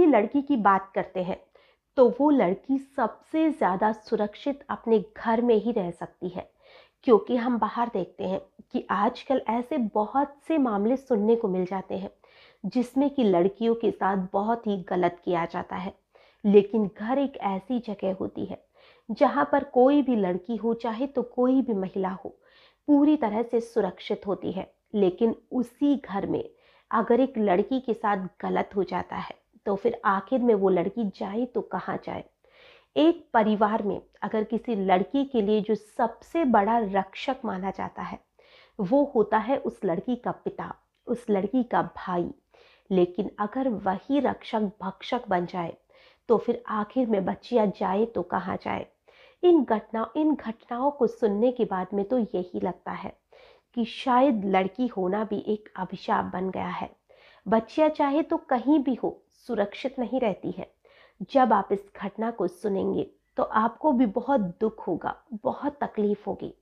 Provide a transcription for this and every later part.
लड़की की बात करते हैं तो वो लड़की सबसे ज़्यादा सुरक्षित अपने घर में ही रह सकती है, क्योंकि हम बाहर देखते हैं कि आजकल ऐसे बहुत से मामले सुनने को मिल जाते हैं जिसमें कि लड़कियों के साथ बहुत ही गलत किया जाता है। लेकिन घर एक ऐसी जगह होती है जहाँ पर कोई भी लड़की हो, चाहे तो कोई भी महिला हो, पूरी तरह से सुरक्षित होती है। लेकिन उसी घर में अगर एक लड़की के साथ गलत हो जाता है तो फिर आखिर में वो लड़की जाए तो कहाँ जाए। एक परिवार में अगर किसी लड़की के लिए जो सबसे बड़ा रक्षक माना जाता है वो होता है उस लड़की का पिता, उस लड़की का भाई। लेकिन अगर वही रक्षक भक्षक बन जाए तो फिर आखिर में बच्चियां जाए तो कहाँ जाए। इन घटनाओं को सुनने के बाद में तो यही लगता है कि शायद लड़की होना भी एक अभिशाप बन गया है। बच्चियां चाहे तो कहीं भी हो, सुरक्षित नहीं रहती है। जब आप इस घटना को सुनेंगे तो आपको भी बहुत दुख होगा, बहुत तकलीफ होगी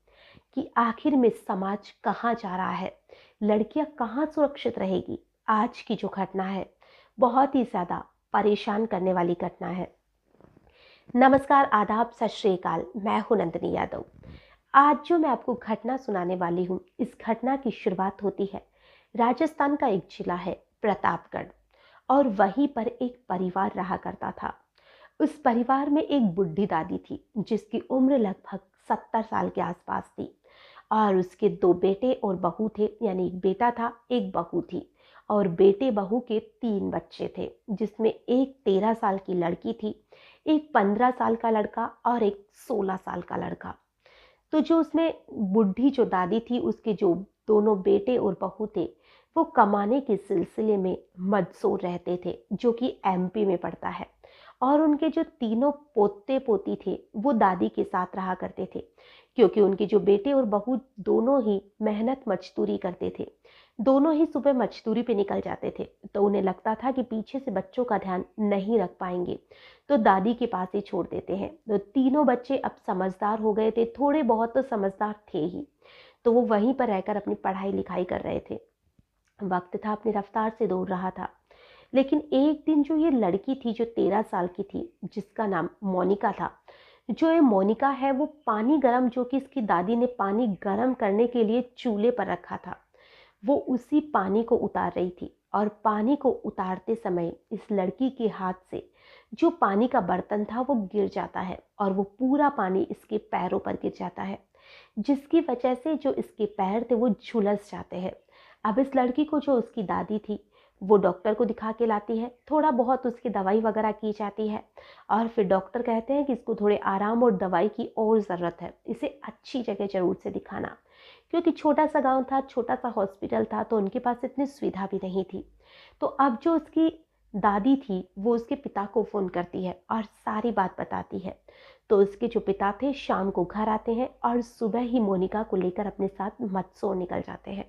कि आखिर में समाज कहाँ जा रहा है, लड़कियां कहाँ सुरक्षित रहेगी। आज की जो घटना है बहुत ही ज़्यादा परेशान करने वाली घटना है। नमस्कार, आदाब, सत श्री अकाल। मैं हूं नंदिनी यादव। आज जो मैं आपको घटना सुनाने वाली हूँ, इस घटना की शुरुआत होती है राजस्थान का एक जिला है प्रतापगढ़, और वहीं पर एक परिवार रहा करता था। उस परिवार में एक बुढ़ी दादी थी जिसकी उम्र लगभग 70 साल के आसपास थी, और उसके 2 बेटे और बहू थे, यानी एक बेटा था, एक बहू थी। और बेटे बहू के 3 बच्चे थे, जिसमें एक 13 साल की लड़की थी, एक 15 साल का लड़का और एक 16 साल का लड़का। तो जो उसमें बुढ़ी जो दादी थी, उसके जो दोनों बेटे और बहू थे वो कमाने के सिलसिले में मंदसौर रहते थे, जो कि एमपी में पड़ता है। और उनके जो तीनों पोते पोती थे वो दादी के साथ रहा करते थे, क्योंकि उनके जो बेटे और बहू दोनों ही मेहनत मजदूरी करते थे। दोनों ही सुबह मजदूरी पे निकल जाते थे, तो उन्हें लगता था कि पीछे से बच्चों का ध्यान नहीं रख पाएंगे, तो दादी के पास ही छोड़ देते हैं। तो तीनों बच्चे अब समझदार हो गए थे, थोड़े बहुत तो समझदार थे ही, तो वो वहीं पर रहकर अपनी पढ़ाई लिखाई कर रहे थे। वक्त था अपनी रफ्तार से दौड़ रहा था। लेकिन एक दिन जो ये लड़की थी जो 13 साल की थी, जिसका नाम मोनिका था, जो ये मोनिका है वो पानी गर्म, जो कि इसकी दादी ने पानी गर्म करने के लिए चूल्हे पर रखा था, वो उसी पानी को उतार रही थी। और पानी को उतारते समय इस लड़की के हाथ से जो पानी का बर्तन था वो गिर जाता है, और वो पूरा पानी इसके पैरों पर गिर जाता है, जिसकी वजह से जो इसके पैर थे वो झुलस जाते हैं। अब इस लड़की को जो उसकी दादी थी वो डॉक्टर को दिखा के लाती है, थोड़ा बहुत उसकी दवाई वगैरह की जाती है, और फिर डॉक्टर कहते हैं कि इसको थोड़े आराम और दवाई की और ज़रूरत है, इसे अच्छी जगह ज़रूर से दिखाना। क्योंकि छोटा सा गांव था, छोटा सा हॉस्पिटल था, तो उनके पास इतनी सुविधा भी नहीं थी। तो अब जो उसकी दादी थी वो उसके पिता को फ़ोन करती है और सारी बात बताती है। तो उसके जो पिता थे शाम को घर आते हैं और सुबह ही मोनिका को लेकर अपने साथ मंदसौर निकल जाते हैं।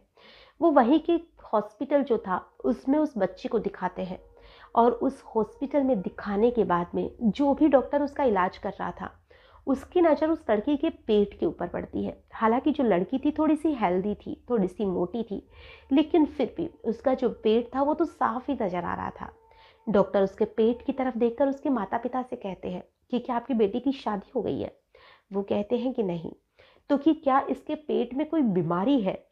वो वहीं के हॉस्पिटल जो था उसमें उस बच्ची को दिखाते हैं, और उस हॉस्पिटल में दिखाने के बाद में जो भी डॉक्टर उसका इलाज कर रहा था उसकी नज़र उस लड़की के पेट के ऊपर पड़ती है। हालांकि जो लड़की थी थोड़ी सी हेल्दी थी, थोड़ी सी मोटी थी, लेकिन फिर भी उसका जो पेट था वो तो साफ ही नजर आ रहा था। डॉक्टर उसके पेट की तरफ देखकर उसके माता पिता से कहते हैं कि क्या आपकी बेटी की शादी हो गई है। वो कहते हैं कि नहीं। तो कि क्या इसके पेट में कोई बीमारी है।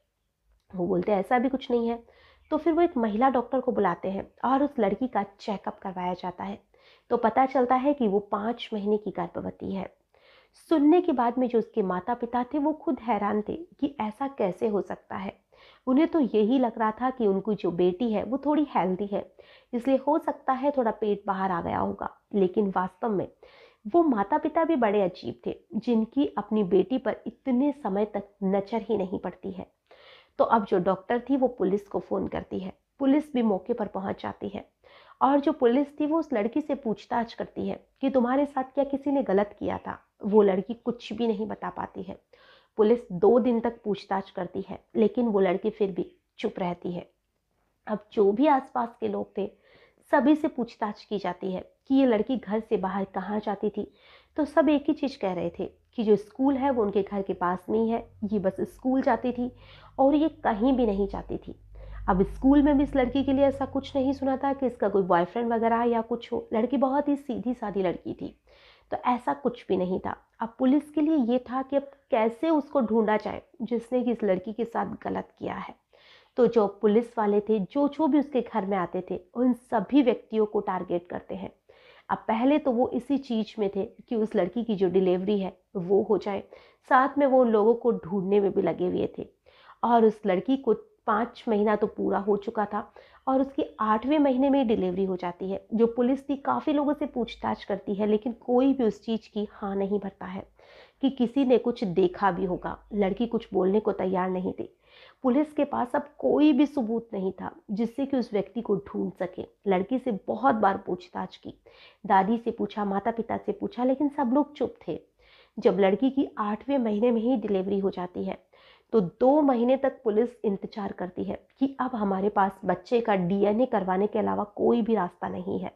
वो बोलते हैं ऐसा भी कुछ नहीं है। तो फिर वो एक महिला डॉक्टर को बुलाते हैं और उस लड़की का चेकअप करवाया जाता है। तो पता चलता है कि वो 5 महीने की गर्भवती है। सुनने के बाद में जो उसके माता पिता थे वो खुद हैरान थे कि ऐसा कैसे हो सकता है। उन्हें तो यही लग रहा था कि उनको जो बेटी है वो थोड़ी हेल्दी है, इसलिए हो सकता है थोड़ा पेट बाहर आ गया होगा। लेकिन वास्तव में वो माता पिता भी बड़े अजीब थे, जिनकी अपनी बेटी पर इतने समय तक नजर ही नहीं पड़ती है। तो अब जो डॉक्टर थी वो पुलिस को फ़ोन करती है। पुलिस भी मौके पर पहुंच जाती है, और जो पुलिस थी वो उस लड़की से पूछताछ करती है कि तुम्हारे साथ क्या किसी ने गलत किया था। वो लड़की कुछ भी नहीं बता पाती है। पुलिस 2 दिन तक पूछताछ करती है, लेकिन वो लड़की फिर भी चुप रहती है। अब जो भी आसपास के लोग थे सभी से पूछताछ की जाती है कि ये लड़की घर से बाहर कहाँ जाती थी। तो सब एक ही चीज़ कह रहे थे कि जो स्कूल है वो उनके घर के पास में ही है, ये बस स्कूल जाती थी और ये कहीं भी नहीं जाती थी। अब स्कूल में भी इस लड़की के लिए ऐसा कुछ नहीं सुना था कि इसका कोई बॉयफ्रेंड वगैरह या कुछ हो। लड़की बहुत ही सीधी सादी लड़की थी, तो ऐसा कुछ भी नहीं था। अब पुलिस के लिए ये था कि अब कैसे उसको ढूंढा जाए जिसने कि इस लड़की के साथ गलत किया है। तो जो पुलिस वाले थे, जो जो भी उसके घर में आते थे, उन सभी व्यक्तियों को टारगेट करते हैं। अब पहले तो वो इसी चीज में थे कि उस लड़की की जो डिलीवरी है वो हो जाए, साथ में वो उन लोगों को ढूंढने में भी लगे हुए थे। और उस लड़की को 5 महीना तो पूरा हो चुका था और उसकी 8वें महीने में डिलीवरी हो जाती है। जो पुलिस थी काफ़ी लोगों से पूछताछ करती है, लेकिन कोई भी उस चीज़ की हाँ नहीं भरता है कि किसी ने कुछ देखा भी होगा। लड़की कुछ बोलने को तैयार नहीं थी। पुलिस के पास अब कोई भी सबूत नहीं था जिससे कि उस व्यक्ति को ढूंढ सके। लड़की से बहुत बार पूछताछ की, दादी से पूछा, माता पिता से पूछा, लेकिन सब लोग चुप थे। जब लड़की की 8वें महीने में ही डिलीवरी हो जाती है तो 2 महीने तक पुलिस इंतजार करती है कि अब हमारे पास बच्चे का डीएनए करवाने के अलावा कोई भी रास्ता नहीं है।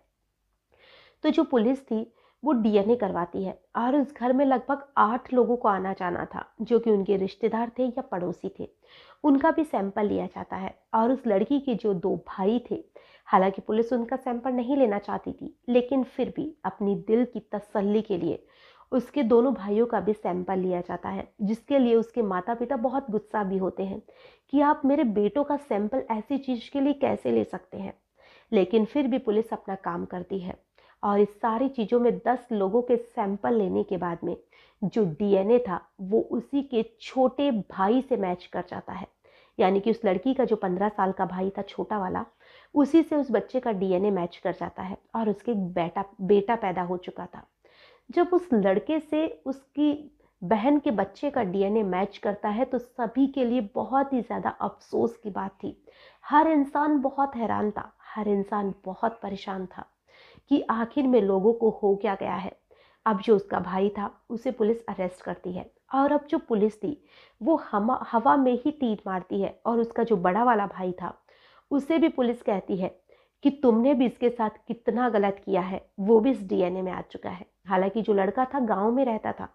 तो जो पुलिस थी वो डीएनए करवाती है और उस घर में लगभग 8 लोगों को आना जाना था जो कि उनके रिश्तेदार थे या पड़ोसी थे। उनका भी सैंपल लिया जाता है और उस लड़की के जो 2 भाई थे, हालांकि पुलिस उनका सैंपल नहीं लेना चाहती थी, लेकिन फिर भी अपनी दिल की तसल्ली के लिए उसके दोनों भाइयों का भी सैंपल लिया जाता है, जिसके लिए उसके माता पिता बहुत गुस्सा भी होते हैं कि आप मेरे बेटों का सैंपल ऐसी चीज के लिए कैसे ले सकते हैं। लेकिन फिर भी पुलिस अपना काम करती है और इस सारी चीज़ों में 10 लोगों के सैंपल लेने के बाद में जो डीएनए था वो उसी के छोटे भाई से मैच कर जाता है। यानी कि उस लड़की का जो 15 साल का भाई था, छोटा वाला, उसी से उस बच्चे का डीएनए मैच कर जाता है और उसके बेटा पैदा हो चुका था। जब उस लड़के से उसकी बहन के बच्चे का डीएनए मैच करता है तो सभी के लिए बहुत ही ज़्यादा अफसोस की बात थी। हर इंसान बहुत हैरान था, हर इंसान बहुत परेशान था कि आखिर में लोगों को हो क्या गया है। अब जो उसका भाई था उसे पुलिस अरेस्ट करती है और अब जो पुलिस थी वो हवा में ही तीर मारती है और उसका जो बड़ा वाला भाई था उसे भी पुलिस कहती है कि तुमने भी इसके साथ कितना गलत किया है, वो भी इस डीएनए में आ चुका है। हालांकि जो लड़का था गांव में रहता था,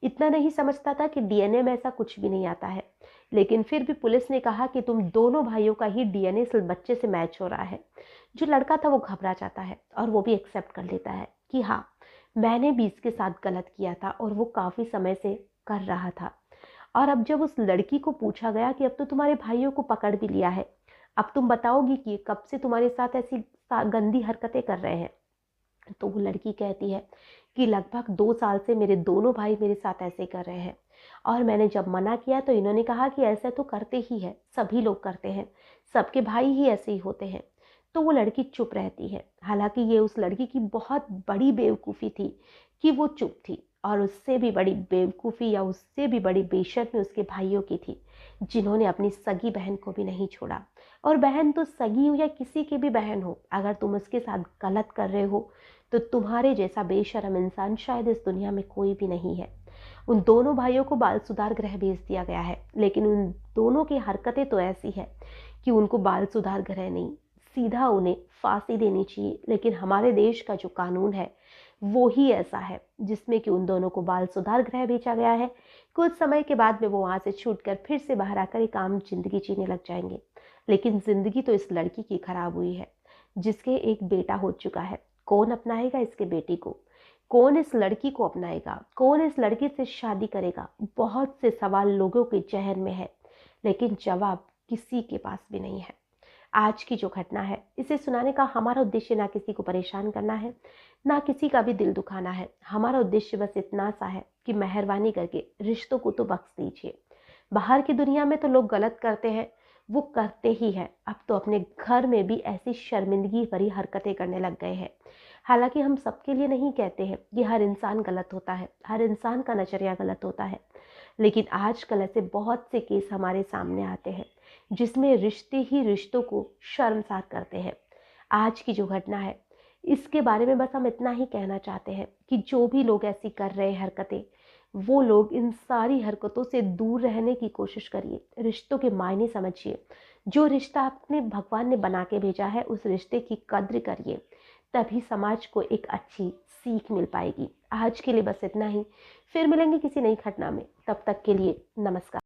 इतना नहीं समझता था कि डीएनए में ऐसा कुछ भी नहीं आता है, लेकिन फिर भी पुलिस ने कहा कि तुम दोनों भाइयों का ही डीएनए इस बच्चे से मैच हो रहा है। जो लड़का था वो घबरा जाता है और वो भी एक्सेप्ट कर लेता है कि हाँ, मैंने भी इसके साथ गलत किया था और वो काफ़ी समय से कर रहा था। और अब जब उस लड़की को पूछा गया कि अब तो तुम्हारे भाइयों को पकड़ भी लिया है, अब तुम बताओगी कि कब से तुम्हारे साथ ऐसी गंदी हरकतें कर रहे हैं, तो वो लड़की कहती है कि लगभग 2 साल से मेरे दोनों भाई मेरे साथ ऐसे कर रहे हैं और मैंने जब मना किया तो इन्होंने कहा कि ऐसा तो करते ही है, सभी लोग करते हैं, सबके भाई ही ऐसे ही होते हैं। तो वो लड़की चुप रहती है। हालांकि ये उस लड़की की बहुत बड़ी बेवकूफ़ी थी कि वो चुप थी, और उससे भी बड़ी बेवकूफ़ी या उससे भी बड़ी बेशर्मी उसके भाइयों की थी जिन्होंने अपनी सगी बहन को भी नहीं छोड़ा। और बहन तो सगी हो या किसी की भी बहन हो, अगर तुम उसके साथ गलत कर रहे हो तो तुम्हारे जैसा बेशरम इंसान शायद इस दुनिया में कोई भी नहीं है। उन दोनों भाइयों को बाल सुधार गृह भेज दिया गया है, लेकिन उन दोनों की हरकतें तो ऐसी है कि उनको बाल सुधार गृह नहीं, सीधा उन्हें फांसी देनी चाहिए। लेकिन हमारे देश का जो कानून है वो ही ऐसा है जिसमें कि उन दोनों को बाल सुधार गृह भेजा गया है। कुछ समय के बाद में वो वहाँ से छूटकर फिर से बाहर आकर एक आम जिंदगी जीने लग जाएंगे। लेकिन जिंदगी तो इस लड़की की खराब हुई है जिसके एक बेटा हो चुका है। कौन अपनाएगा इसके बेटी को, कौन इस लड़की को अपनाएगा, कौन इस लड़की से शादी करेगा? बहुत से सवाल लोगों के जहन में है, लेकिन जवाब किसी के पास भी नहीं है। आज की जो घटना है इसे सुनाने का हमारा उद्देश्य ना किसी को परेशान करना है, ना किसी का भी दिल दुखाना है। हमारा उद्देश्य बस इतना सा है कि मेहरबानी करके रिश्तों को तो बख्श दीजिए। बाहर की दुनिया में तो लोग गलत करते हैं, वो करते ही हैं। अब तो अपने घर में भी ऐसी शर्मिंदगी भरी हरकतें करने लग गए हैं। हालांकि हम सबके लिए नहीं कहते हैं कि हर इंसान गलत होता है, हर इंसान का नजरिया गलत होता है, लेकिन आजकल ऐसे बहुत से केस हमारे सामने आते हैं जिसमें रिश्ते ही रिश्तों को शर्मसार करते हैं। आज की जो घटना है इसके बारे में बस हम इतना ही कहना चाहते हैं कि जो भी लोग ऐसी कर रहे हैं हरकतें, वो लोग इन सारी हरकतों से दूर रहने की कोशिश करिए। रिश्तों के मायने समझिए। जो रिश्ता आपने भगवान ने बना के भेजा है उस रिश्ते की कद्र करिए, तभी समाज को एक अच्छी सीख मिल पाएगी। आज के लिए बस इतना ही, फिर मिलेंगे किसी नई घटना में। तब तक के लिए नमस्कार।